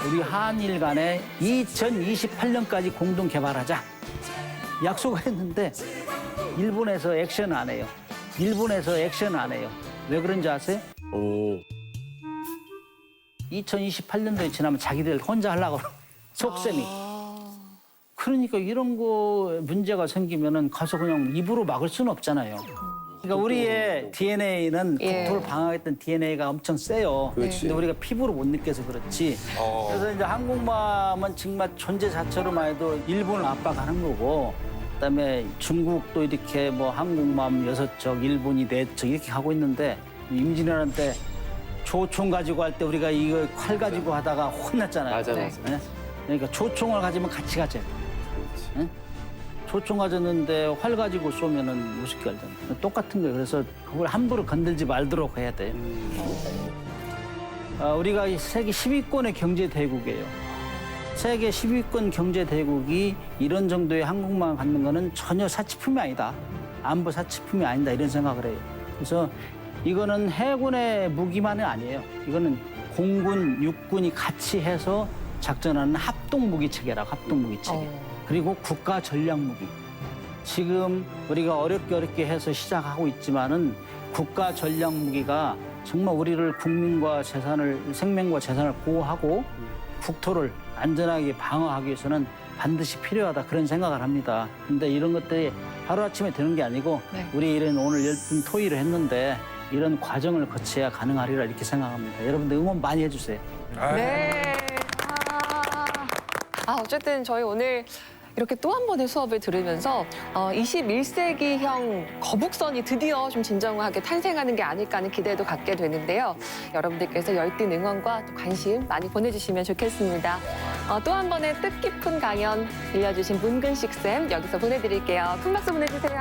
우리 한일 간에 2028년까지 공동 개발하자 약속을 했는데 일본에서 액션 안 해요. 일본에서 액션 안 해요. 왜 그런지 아세요? 2028년도에 지나면 자기들 혼자 하려고 속셈이. 그러니까 이런 거 문제가 생기면은 가서 그냥 입으로 막을 수는 없잖아요. 그러니까 우리의 DNA는 국토를 방어했던 DNA가 엄청 세요. 근데 우리가 피부로 못 느껴서 그렇지. 그래서 이제 한국마음은 정말 존재 자체로만 해도 일본을 압박하는 거고, 그다음에 중국도 이렇게 뭐 한국마음 6척, 일본이 4척 이렇게 하고 있는데 임진왜란 때 조총 가지고 할 때 우리가 이거 활 가지고 하다가 혼났잖아요. 맞아. 그러니까 조총을 가지면 같이 가자. 네? 조총 가졌는데 활 가지고 쏘면은 무섭게 알잖아요. 똑같은 거예요. 그래서 그걸 함부로 건들지 말도록 해야 돼요. 우리가 세계 10위권의 경제 대국이에요. 세계 10위권 경제 대국이 이런 정도의 한국만 갖는 거는 전혀 사치품이 아니다. 안보 사치품이 아니다. 이런 생각을 해요. 그래서 이거는 해군의 무기만이 아니에요. 이거는 공군, 육군이 같이 해서 작전하는 합동무기 체계라고 합동무기 체계. 그리고 국가 전략 무기. 지금 우리가 어렵게 해서 시작하고 있지만은 국가 전략 무기가 정말 우리를 국민과 재산을 생명과 재산을 보호하고 국토를 안전하게 방어하기 위해서는 반드시 필요하다 그런 생각을 합니다. 근데 이런 것들이 하루아침에 되는 게 아니고 우리 이런 오늘 열띤 토의를 했는데 이런 과정을 거쳐야 가능하리라 이렇게 생각합니다. 여러분들 응원 많이 해주세요. 네. 어쨌든 저희 오늘 이렇게 또 한 번의 수업을 들으면서 21세기형 거북선이 드디어 좀 진정하게 탄생하는 게 아닐까 하는 기대도 갖게 되는데요. 여러분들께서 열띤 응원과 또 관심 많이 보내주시면 좋겠습니다. 또 한 번의 뜻깊은 강연 들려주신 문근식 쌤 여기서 보내드릴게요. 큰 박수 보내주세요.